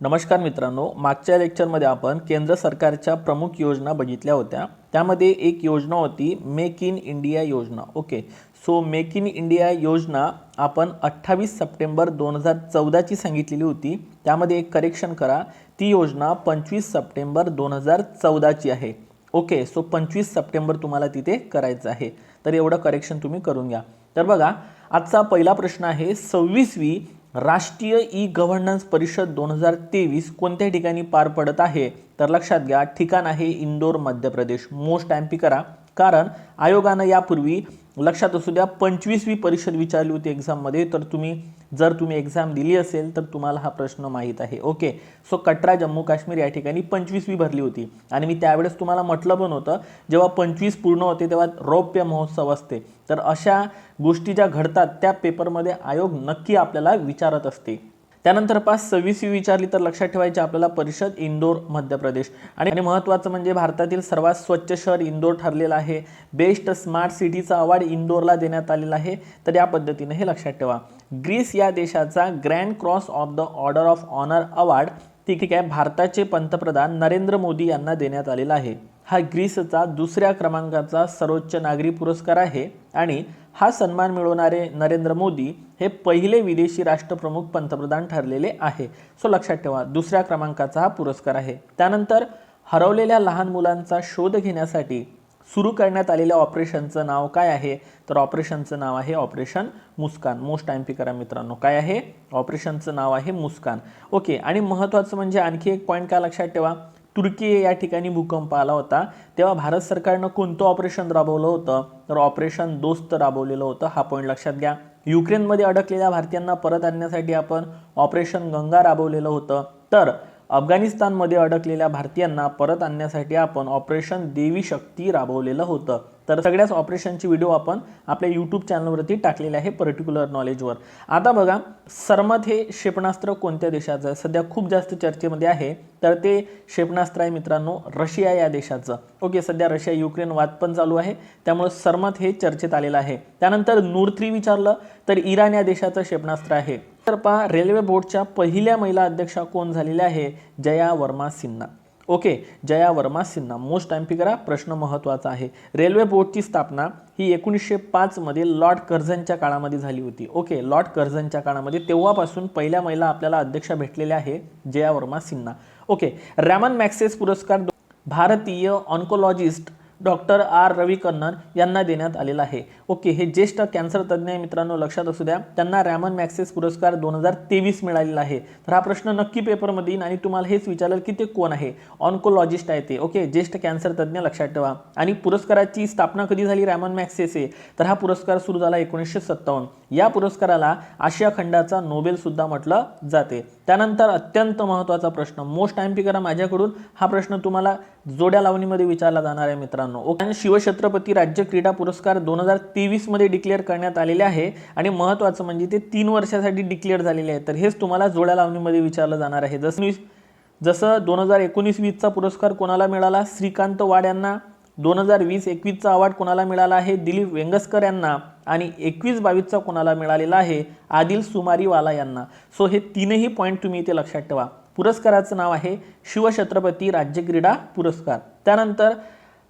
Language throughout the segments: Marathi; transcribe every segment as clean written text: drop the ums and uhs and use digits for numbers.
नमस्कार मित्रांनो, मागच्या लेक्चरमध्ये आपण केंद्र सरकारच्या प्रमुख योजना बघितल्या होत्या। त्यामध्ये एक योजना होती मेक इन इंडिया योजना। Okay, so make in India योजना आपण 28 सप्टेंबर 2014 ची सांगितलेली होती। त्यामध्ये एक करेक्शन करा, ती योजना 25 सप्टेंबर 2014 ची आहे। ओके, सो 25 सप्टेंबर तुम्हाला तिथे करायचं आहे, तर एवढं करेक्शन तुम्ही करून घ्या। तर बघा, आजचा पहिला प्रश्न आहे 26वी राष्ट्रीय ई गव्हर्नन्स परिषद 2023 कोणत्या ठिकाणी पार पडत आहे? तर लक्षात घ्या, ठिकाण आहे इंदोर, मध्य प्रदेश। मोस्ट एमपी करा, कारण आयोगानं यापूर्वी लक्षात असू द्या 25वी परिषद विचारली होती एग्जाम मध्ये। तर जर तुम्ही एग्जाम दिली असेल तर तुम्हाला हा प्रश्न माहित आहे। ओके, सो कटरा जम्मू काश्मीर या ठिकाणी 25वी भरली होती आणि मी त्यावेळेस तुम्हाला म्हटलं पण होतं, जेव्हा 25 पूर्ण होते तेव्हा रौप्य महोत्सव असते। तर अशा गोष्टी ज्या घडतात त्या पेपरमध्ये आयोग नक्की आपल्याला विचारत असते। त्यानंतर 26वी विचारली तर लक्षात ठेवायचे आपल्याला परिषद इंदोर, मध्य प्रदेश। आणि महत्त्वाचं म्हणजे भारतातील सर्वात स्वच्छ शहर इंदोर ठरलेलं आहे। बेस्ट स्मार्ट सिटीचा अवॉर्ड इंदोरला देण्यात आलेला आहे। तर या पद्धतीने हे लक्षात ठेवा। ग्रीस या देशाचा grand cross of the order of honour award ठीक आहे भारताचे पंतप्रधान नरेंद्र मोदी यांना देण्यात आलेला आहे। हा ग्रीसचा दुसऱ्या क्रमांकाचा सर्वोच्च नागरी पुरस्कार आहे आणि हा सन्मान मिळवणारे नरेंद्र मोदी हे पहिले विदेशी राष्ट्रप्रमुख पंतप्रधान ठरलेले आहे। सो लक्षात ठेवा, दुसऱ्या क्रमांकाचा हा पुरस्कार आहे। त्यानंतर हरवलेल्या लहान मुलांचा शोध घेण्यासाठी सुरू करण्यात आलेल्या ऑपरेशनचं नाव काय आहे? तर ऑपरेशनचं नाव आहे ऑपरेशन मुस्कान। मोस्ट एमपी करा मित्रांनो, काय आहे? ऑपरेशनचं नाव आहे मुस्कान। ओके, आणि महत्त्वाचं म्हणजे आणखी एक पॉईंट काय लक्षात ठेवा, तुर्की या ठिकाणी भूकंप आला होता तेव्हा भारत सरकारनं कोणतं ऑपरेशन राबवलं होतं? तर ऑपरेशन दोस्त राबवलेलं होतं। हा पॉईंट लक्षात घ्या। युक्रेनमध्ये अडकलेल्या भारतीयांना परत आणण्यासाठी आपण ऑपरेशन गंगा राबवलेलं होतं। तर अफगाणिस्तानमध्ये अडकलेल्या भारतीयांना परत आणण्यासाठी आपण ऑपरेशन देवी शक्ती राबवलेलं होतं। तर सगळ्याच ऑपरेशनची व्हिडिओ आपण आपल्या यूट्यूब चॅनलवरती टाकलेले आहे पर्टिक्युलर नॉलेजवर। आता बघा, सरमथ हे क्षेपणास्त्र कोणत्या देशाचं आहे? सध्या खूप जास्त चर्चेमध्ये आहे। तर ते क्षेपणास्त्र आहे मित्रांनो रशिया या देशाचं। ओके, सध्या रशिया युक्रेन वाद पण चालू आहे, त्यामुळे सरमथ हे चर्चेत आलेलं आहे। त्यानंतर नूर 3 विचारलं तर इराण या देशाचं क्षेपणास्त्र आहे। तर पहा, रेल्वे बोर्डच्या पहिल्या महिला अध्यक्षा कोण झालेल्या आहे? Jaya Varma Sinha. Okay, Jaya Varma Sinha. Most MP करा, प्रश्न महत्त्वाचा आहे। रेल्वे बोर्डची स्थापना ही 1905 मध्ये लॉर्ड कर्झनच्या काळामध्ये झाली होती। ओके, लॉर्ड कर्झनच्या काळामध्ये, तेव्हापासून पहिल्या महिला आपल्याला अध्यक्षा भेटलेल्या आहे Jaya Varma Sinha. Okay, Ramon Magsaysay पुरस्कार भारतीय ऑन्कोलॉजिस्ट डॉक्टर आर रविकर्णन यांना देण्यात आलेला आहे। ओके, हे ज्येष्ठ कॅन्सर तज्ज्ञ आहे मित्रांनो, लक्षात असू द्या। त्यांना रॅमन मॅग्सेसे पुरस्कार 2023 मिळालेला आहे। तर हा प्रश्न नक्की पेपरमध्ये येईल आणि तुम्हाला हेच विचारेल की ते कोण आहे? ऑन्कोलॉजिस्ट आहे ते। ओके, ज्येष्ठ कॅन्सर तज्ज्ञ, लक्षात ठेवा। आणि पुरस्काराची स्थापना कधी झाली रॅमन मॅग्सेसे? तर हा पुरस्कार सुरू झाला 1957। या पुरस्काराला आशिया खंडाचा नोबेल सुद्धा म्हटलं जाते। त्यानंतर अत्यंत महत्त्वाचा प्रश्न, मोस्ट एमपी करा माझ्याकडून, हा प्रश्न तुम्हाला जोड्या लावणीमध्ये विचारला जाणार आहे मित्रांनो। ओके, शिवछत्रपती राज्य क्रीडा पुरस्कार 2023 मध्ये डिक्लेअर करण्यात आलेले आहे आणि महत्त्वाचं म्हणजे ते 3 वर्षासाठी डिक्लेअर झालेले आहे। तर हेच तुम्हाला जोड्या लावणीमध्ये विचारलं जाणार आहे। जसं 2019-20चा पुरस्कार कोणाला मिळाला? श्रीकांत वाड यांना। 2020-21चा अवॉर्ड कोणाला मिळाला आहे? दिलीप वेंगसकर यांना। आणि 21-22चा कोणाला मिळालेला आहे? आदिल सुमारीवाला यांना। सो हे तीनही पॉईंट तुम्ही इथे लक्षात ठेवा। पुरस्काराचं नाव आहे शिवछत्रपती राज्य क्रीडा पुरस्कार। त्यानंतर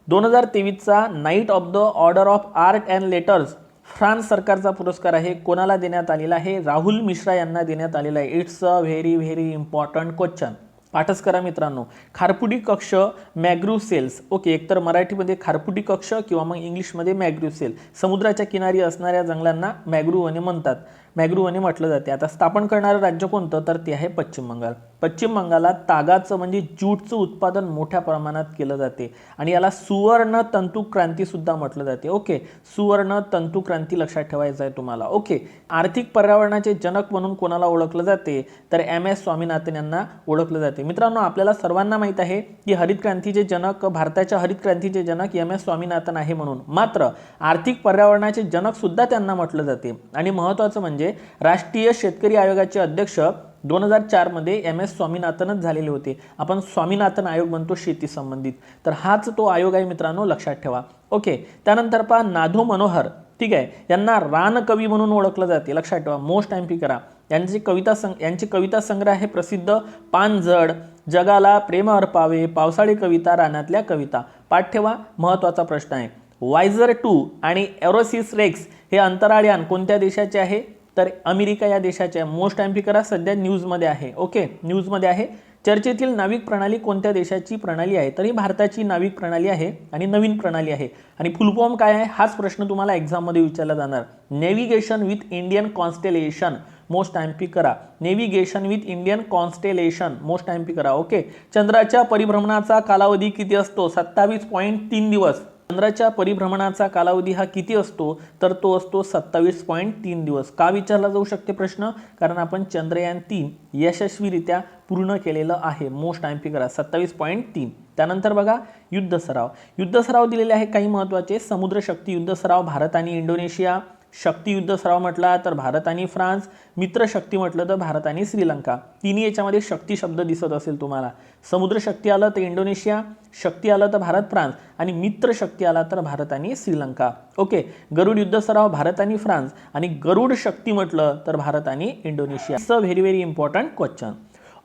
2023चा knight of the order of art and letters France सरकारचा पुरस्कार आहे। कोणाला देण्यात आलेला आहे? राहुल मिश्रा यांना देण्यात आलेला आहे। It's a very very important question. पाठच करा मित्रांनो। खारपुटी कक्ष मॅग्रू सेल्स। ओके, एकतर मराठीमध्ये खारपुटी कक्ष किंवा मग इंग्लिशमध्ये मॅग्रू सेल। समुद्राच्या किनारी असणाऱ्या जंगलांना मॅग्रू वने म्हणतात, मॅग्रू वने म्हटलं जाते। आता स्थापन करणारं राज्य कोणतं? तर ते आहे पश्चिम बंगाल। पश्चिम बंगालात तागाचं म्हणजे ज्यूटचं उत्पादन मोठ्या प्रमाणात केलं जाते आणि याला सुवर्ण तंतू क्रांती सुद्धा म्हटलं जाते। ओके, सुवर्ण तंतू क्रांती लक्षात ठेवायचं आहे तुम्हाला। ओके, आर्थिक पर्यावरणाचे जनक म्हणून कोणाला ओळखलं जाते? तर MS स्वामीनाथन यांना ओळखलं जाते। मित्रांनो, आपल्याला सर्वांना माहित आहे की हरित क्रांतीचे जनक, भारताच्या हरित क्रांतीचे जनक MS स्वामीनाथन आहे म्हणून, मात्र आर्थिक पर्यावरणाचे जनक सुद्धा त्यांना म्हटलं जाते। आणि महत्त्वाचं म्हणजे राष्ट्रीय शेतकरी आयोगाचे अध्यक्ष 2004 मध्ये MS स्वामीनाथनच झालेले होते। आपण स्वामीनाथन आयोग म्हणतो शेती संबंधित, तर हाच तो आयोग आहे मित्रांनो, लक्षात ठेवा। ओके, त्यानंतर पहा नाधो मनोहर, ठीक आहे, यांना रानकवी म्हणून ओळखलं जाते, लक्षात ठेवा। मोस्ट एमपी करा। यांची कविता संग्रह आहे प्रसिद्ध पानझड, जगाला प्रेम अर्पावे, पावसाळी कविता, रानातल्या कविता. पाठ ठेवा, महत्त्वाचा प्रश्न आहे. वायझर 2 आणि एरोसिस रेक्स हे अंतराळयान कोणत्या देशाचे आहे? तर अमेरिका या देशाचे आहे. मोस्ट टाइम करा, सध्या न्यूजमध्ये आहे. ओके, न्यूजमध्ये आहे. चर्चेतील नाविक प्रणाली कोणत्या देशाची प्रणाली आहे? तर ही भारताची नाविक प्रणाली आहे आणि नवीन प्रणाली आहे. आणि फुल फॉर्म काय आहे हाच प्रश्न तुम्हाला एक्झाममध्ये विचारला जाणार. Navigation with Indian constellation. Most time करा, navigation with Indian constellation. Most time करा. ओके, चंद्राच्या परिभ्रमणाचा कालावधी किती असतो? 27.3 दिवस. चंद्राच्या परिभ्रमणाचा कालावधी हा किती असतो? तर तो असतो 27.3 दिवस. का विचारला जाऊ शकते प्रश्न? कारण आपण चंद्रयान 3 यशस्वीरित्या पूर्ण केलेलं आहे. मोस्ट टाइम करा, 27.3. त्यानंतर बघा युद्ध सराव. युद्ध सराव दिलेले आहे काही महत्त्वाचे. समुद्र शक्ती युद्ध सराव भारत आणि इंडोनेशिया. शक्ती युद्ध सराव म्हटला तर भारत आणि फ्रान्स. मित्र शक्ती म्हटलं तर भारत आणि श्रीलंका. तिन्ही याच्यामध्ये शक्ती शब्द दिसत असेल तुम्हाला. समुद्र शक्ती आलं तर इंडोनेशिया, शक्ती आलं तर भारत फ्रान्स आणि मित्र शक्ती आला तर भारत आणि श्रीलंका. ओके, गरुड युद्ध सराव भारत आणि फ्रान्स आणि गरुड शक्ती म्हटलं तर भारत आणि Indonesia. It's a very very important question.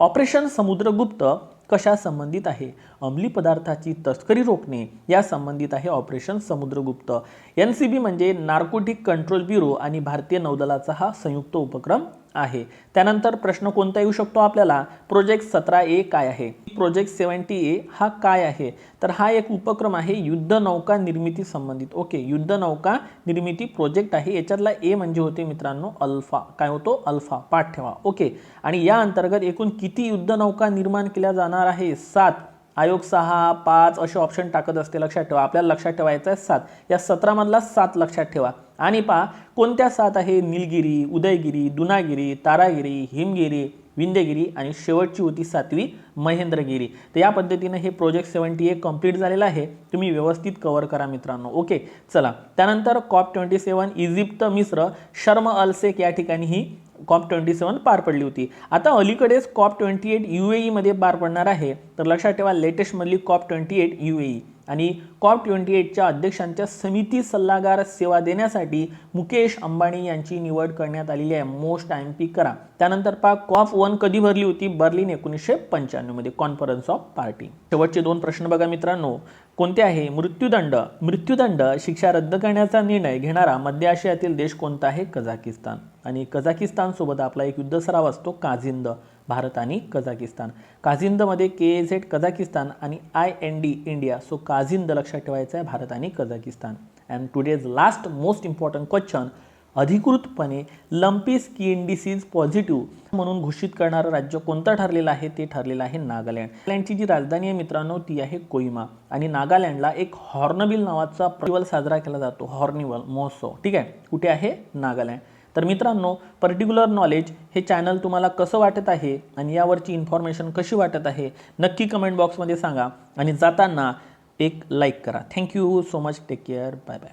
Operation Samudragupta कशा संबंधित आहे? अंमली पदार्थाची तस्करी रोखणे या संबंधित आहे ऑपरेशन समुद्रगुप्त. NCB म्हणजे नार्कोटिक कंट्रोल ब्युरो आणि भारतीय नौदलाचा हा संयुक्त उपक्रम आहे. त्यानंतर प्रश्न कोणता येऊ शकतो आपल्याला? प्रोजेक्ट 17A काय आहे? प्रोजेक्ट 70A हा काय आहे? तर हा एक उपक्रम आहे युद्ध नौका निर्मिती संबंधित. ओके, युद्ध नौका निर्मिती प्रोजेक्ट आहे. याच्यातला ए म्हणजे होते मित्रांनो अल्फा. काय होतो? अल्फा. पाठ ठेवा. ओके, आणि या अंतर्गत एकूण किती युद्ध नौका निर्माण केल्या जाणार आहे? 7. आयोग 6, 5 असे ऑप्शन टाकत असते. लक्षात ठेवा, आपल्याला लक्षात ठेवायचं आहे 7. या 17 मधला 7 लक्षात ठेवा. आणि पहा कोणत्या 7 आहे? निलगिरी, उदयगिरी, दुनागिरी, तारागिरी, हिमगिरी, विंध्यगिरी आणि शेवटची होती 7वी महेंद्रगिरी. तर या पद्धतीने हे प्रोजेक्ट 70A कंप्लीट झालेला आहे. तुम्ही व्यवस्थित कव्हर करा मित्रांनो. ओके, चला. त्यानंतर COP27 इजिप्त, मिस्र, शर्म अल शेख या ठिकाणी ही COP27 पार पडली होती. आता अलीकडेच COP28 UAE मध्ये पार पडणार आहे. तर लक्षात ठेवा लेटेस्ट मधली COP28 UAE. आणि COP28च्या अध्यक्षांच्या समिती सल्लागार सेवा देण्यासाठी मुकेश अंबानी यांची निवड करण्यात आलेली आहे. मोस्ट टाइम पिक करा. त्यानंतर पहा COP1 कधी भरली होती? बर्लिन 1995 मध्ये, कॉन्फरन्स ऑफ पार्टी. शेवटचे 2 प्रश्न बघा मित्रांनो. कोणते आहे? मृत्यूदंड. मृत्यूदंड शिक्षा रद्द करण्याचा निर्णय घेणारा मध्य आशियातील देश कोणता आहे? कझाकिस्तान. आणि कझाकिस्तान सोबत आपला एक युद्ध सराव असतो काझिंद. भारत आणि कझाकिस्तान. काझिंदमध्ये KAZ कझाकिस्तान आणि IND इंडिया. सो काझिंद लक्षात ठेवायचं आहे भारत आणि Kazakhstan. And today's last most important question. अधिकृतपणे लंपी स्किन डिसीज पॉझिटिव्ह म्हणून घोषित करणारं राज्य कोणतं ठरलेलं आहे? ते ठरलेलं आहे नागालँड. नागालँडची जी राजधानी आहे मित्रांनो ती आहे कोहिमा. आणि नागालँडला एक हॉर्नबिल नावाचा फेस्टिवल साजरा केला जातो. हॉर्निवल महोत्सव. ठीक आहे, कुठे आहे? नागालँड. तर मित्रांनो पर्टिक्युलर नॉलेज हे चॅनल तुम्हाला कसं वाटत आहे आणि यावरची इन्फॉर्मेशन कशी वाटत आहे नक्की कमेंट बॉक्समध्ये सांगा. आणि जाताना एक लाईक करा. Thank you so much. Take care. Bye bye.